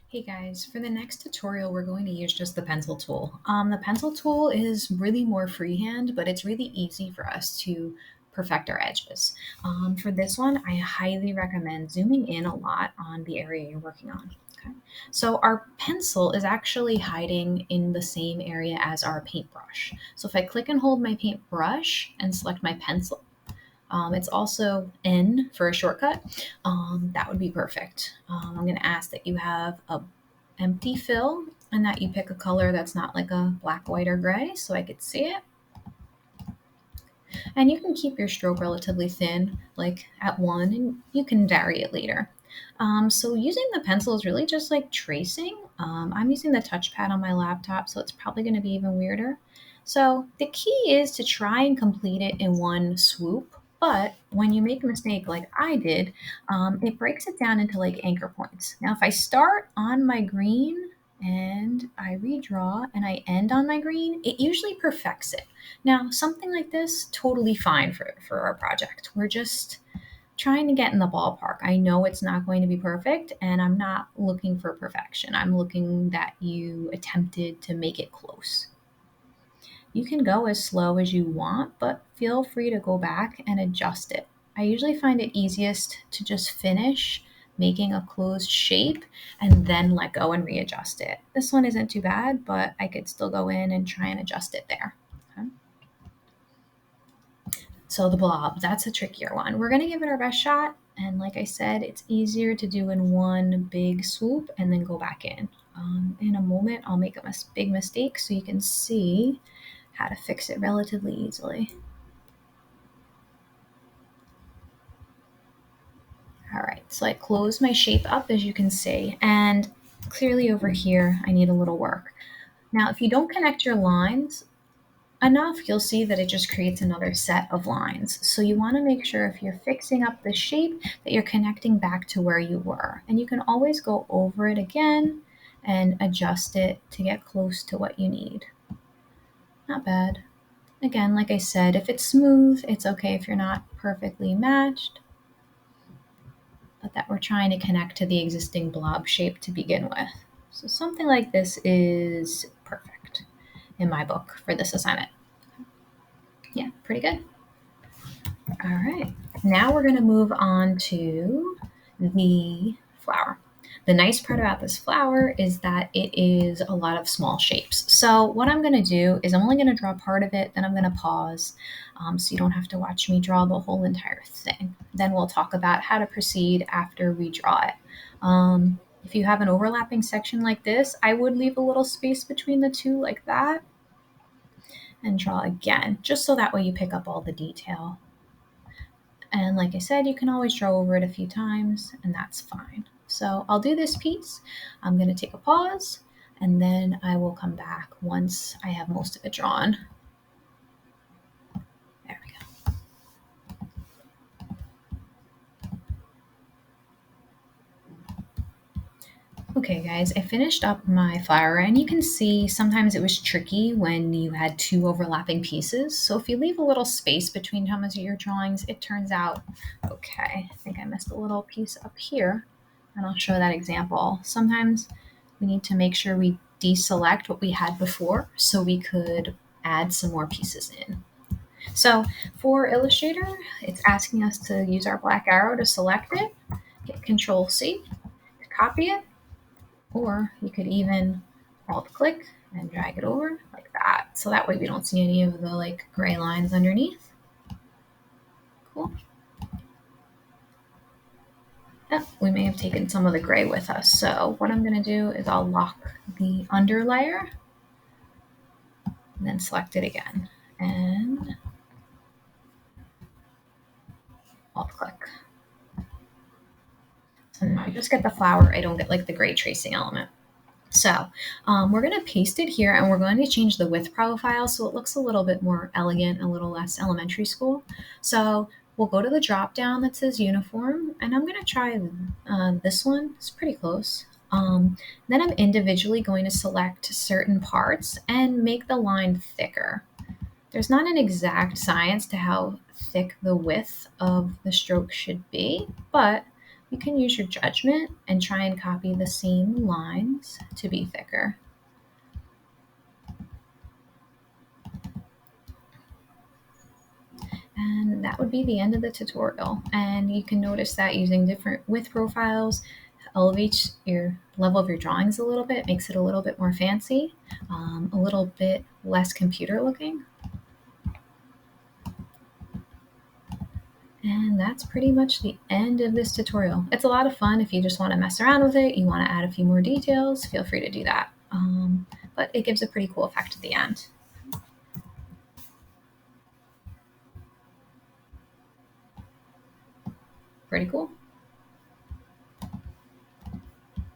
Hey guys, for the next tutorial, we're going to use just the pencil tool. The pencil tool is really more freehand, but it's really easy for us to perfect our edges. For this one, I highly recommend zooming in a lot on the area you're working on. Okay. So our pencil is actually hiding in the same area as our paintbrush. So if I click and hold my paintbrush and select my pencil, it's also N for a shortcut. That would be perfect. I'm going to ask that you have a empty fill and that you pick a color that's not like a black, white, or gray so I could see it. And you can keep your stroke relatively thin, like at 1, and you can vary it later. So using the pencil is really just like tracing. I'm using the touchpad on my laptop, so it's probably going to be even weirder. So the key is to try and complete it in one swoop. But when you make a mistake like I did, it breaks it down into like anchor points. Now, if I start on my green and I redraw and I end on my green, it usually perfects it. Now, something like this, totally fine for our project. We're just trying to get in the ballpark. I know it's not going to be perfect, and I'm not looking for perfection. I'm looking that you attempted to make it close. You can go as slow as you want, but feel free to go back and adjust it. I usually find it easiest to just finish making a closed shape and then let go and readjust it. This one isn't too bad, but I could still go in and try and adjust it there. Okay. So the blob, that's a trickier one. We're going to give it our best shot. And like I said, it's easier to do in one big swoop and then go back in. In a moment, I'll make a big mistake so you can see how to fix it relatively easily. All right, so I close my shape up as you can see, and clearly over here, I need a little work. Now, if you don't connect your lines enough, you'll see that it just creates another set of lines. So you want to make sure if you're fixing up the shape that you're connecting back to where you were. And you can always go over it again and adjust it to get close to what you need. Not bad. Again, like I said, if it's smooth, it's okay if you're not perfectly matched, but that we're trying to connect to the existing blob shape to begin with. So something like this is perfect in my book for this assignment. Yeah, pretty good. All right, now we're going to move on to the flower. The nice part about this flower is that it is a lot of small shapes. So what I'm going to do is I'm only going to draw part of it, then I'm going to pause so you don't have to watch me draw the whole entire thing. Then we'll talk about how to proceed after we draw it. If you have an overlapping section like this, I would leave a little space between the two like that and draw again, just so that way you pick up all the detail. And like I said, you can always draw over it a few times, and that's fine. So I'll do this piece. I'm going to take a pause, and then I will come back once I have most of it drawn. There we go. Okay, guys, I finished up my flower, and you can see sometimes it was tricky when you had two overlapping pieces. So if you leave a little space between some of your drawings, it turns out okay. I think I missed a little piece up here, and I'll show that example. Sometimes we need to make sure we deselect what we had before so we could add some more pieces in. So for Illustrator, it's asking us to use our black arrow to select it, hit Control C to copy it, or you could even alt click and drag it over like that. So that way we don't see any of the like gray lines underneath. Cool. Yeah, we may have taken some of the gray with us. So what I'm going to do is I'll lock the under layer and then select it again and alt click. And I just get the flower. I don't get like the gray tracing element. So we're going to paste it here and we're going to change the width profile so it looks a little bit more elegant, a little less elementary school. So we'll go to the drop down that says uniform and I'm going to try this one. It's pretty close. Then I'm individually going to select certain parts and make the line thicker. There's not an exact science to how thick the width of the stroke should be, but You can use your judgment and try and copy the same lines to be thicker. And that would be the end of the tutorial. And you can notice that using different width profiles elevates your level of your drawings a little bit, makes it a little bit more fancy, a little bit less computer looking. And that's pretty much the end of this tutorial. It's a lot of fun. If you just want to mess around with it, you want to add a few more details, feel free to do that. But it gives a pretty cool effect at the end. Pretty cool.